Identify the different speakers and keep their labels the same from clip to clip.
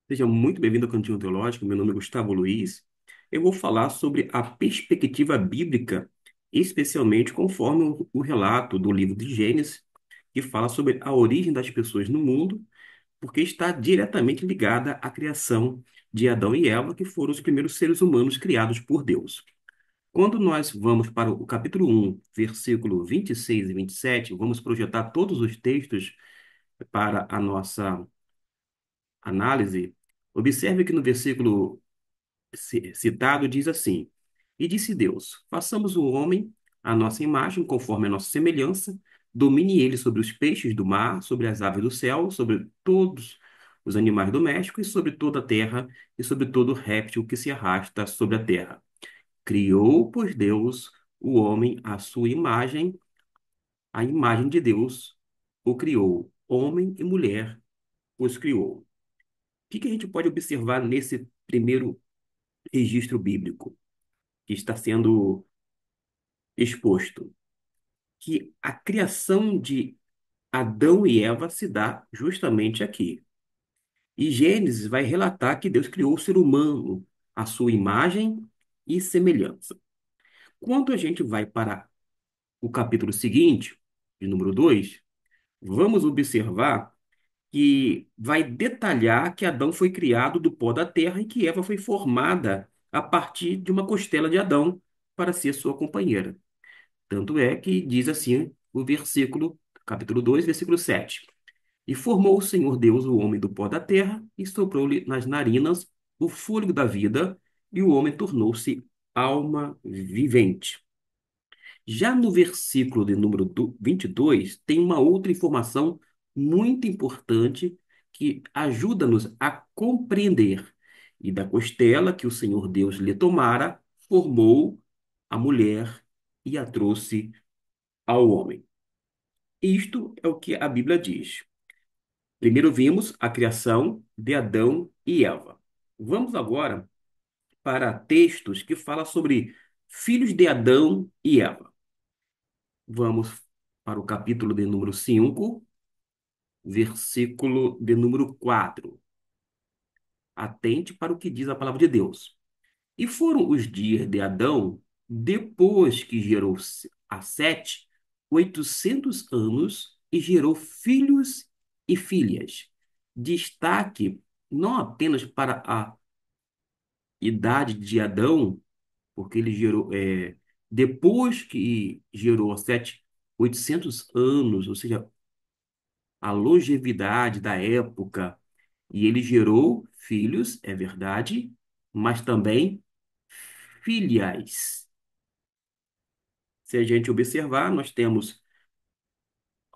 Speaker 1: Seja muito bem-vindo ao Cantinho Teológico. Meu nome é Gustavo Luiz. Eu vou falar sobre a perspectiva bíblica, especialmente conforme o relato do livro de Gênesis, que fala sobre a origem das pessoas no mundo, porque está diretamente ligada à criação de Adão e Eva, que foram os primeiros seres humanos criados por Deus. Quando nós vamos para o capítulo 1, versículo 26 e 27, vamos projetar todos os textos para a nossa análise. Observe que no versículo citado diz assim: E disse Deus: Façamos o homem à nossa imagem, conforme a nossa semelhança, domine ele sobre os peixes do mar, sobre as aves do céu, sobre todos os animais domésticos, e sobre toda a terra, e sobre todo réptil que se arrasta sobre a terra. Criou, pois, Deus o homem à sua imagem, a imagem de Deus o criou, homem e mulher os criou. O que a gente pode observar nesse primeiro registro bíblico que está sendo exposto? Que a criação de Adão e Eva se dá justamente aqui. E Gênesis vai relatar que Deus criou o ser humano à sua imagem e semelhança. Quando a gente vai para o capítulo seguinte, de número 2, vamos observar que vai detalhar que Adão foi criado do pó da terra e que Eva foi formada a partir de uma costela de Adão para ser sua companheira. Tanto é que diz assim o versículo, capítulo 2, versículo 7. E formou o Senhor Deus o homem do pó da terra e soprou-lhe nas narinas o fôlego da vida, e o homem tornou-se alma vivente. Já no versículo de número 22, tem uma outra informação muito importante que ajuda-nos a compreender. E da costela que o Senhor Deus lhe tomara, formou a mulher e a trouxe ao homem. Isto é o que a Bíblia diz. Primeiro vimos a criação de Adão e Eva. Vamos agora para textos que falam sobre filhos de Adão e Eva. Vamos para o capítulo de número 5, versículo de número 4. Atente para o que diz a palavra de Deus. E foram os dias de Adão, depois que gerou a Sete, 800 anos, e gerou filhos e filhas. Destaque não apenas para a idade de Adão, porque ele gerou, depois que gerou a Sete, 800 anos, ou seja, a longevidade da época, e ele gerou filhos, é verdade, mas também filhas. Se a gente observar, nós temos,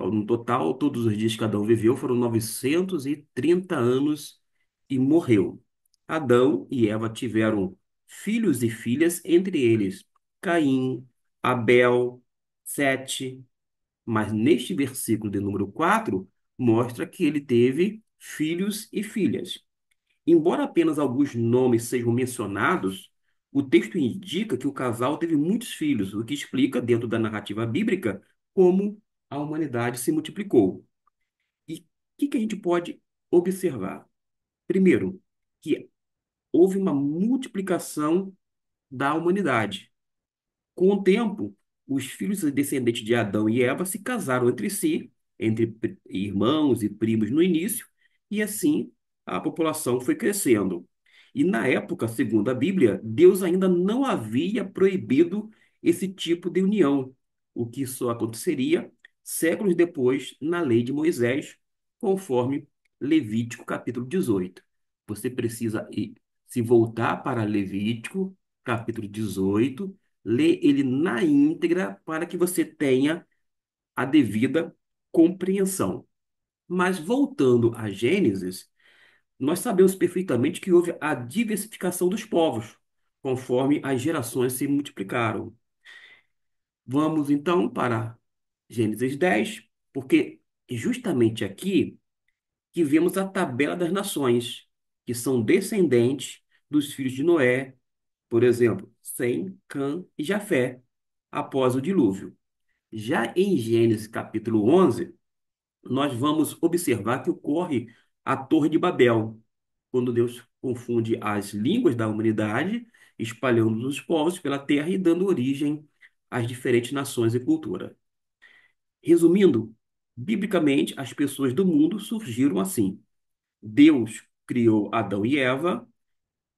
Speaker 1: no total, todos os dias que Adão viveu foram 930 anos e morreu. Adão e Eva tiveram filhos e filhas, entre eles Caim, Abel, Sete, mas neste versículo de número 4 mostra que ele teve filhos e filhas. Embora apenas alguns nomes sejam mencionados, o texto indica que o casal teve muitos filhos, o que explica, dentro da narrativa bíblica, como a humanidade se multiplicou. E o que a gente pode observar? Primeiro, que houve uma multiplicação da humanidade. Com o tempo, os filhos e descendentes de Adão e Eva se casaram entre si, entre irmãos e primos no início, e assim a população foi crescendo. E na época, segundo a Bíblia, Deus ainda não havia proibido esse tipo de união, o que só aconteceria séculos depois na lei de Moisés, conforme Levítico capítulo 18. Você precisa se voltar para Levítico capítulo 18, lê ele na íntegra para que você tenha a devida compreensão. Mas voltando a Gênesis, nós sabemos perfeitamente que houve a diversificação dos povos, conforme as gerações se multiplicaram. Vamos então para Gênesis 10, porque é justamente aqui que vemos a tabela das nações, que são descendentes dos filhos de Noé, por exemplo, Sem, Cã e Jafé, após o dilúvio. Já em Gênesis capítulo 11, nós vamos observar que ocorre a Torre de Babel. quando Deus confunde as línguas da humanidade, espalhando os povos pela terra e dando origem às diferentes nações e culturas. Resumindo, biblicamente, as pessoas do mundo surgiram assim. Deus criou Adão e Eva,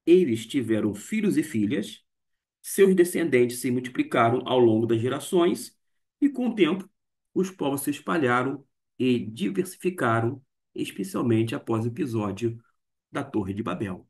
Speaker 1: eles tiveram filhos e filhas, seus descendentes se multiplicaram ao longo das gerações, e com o tempo, os povos se espalharam e diversificaram, especialmente após o episódio da Torre de Babel.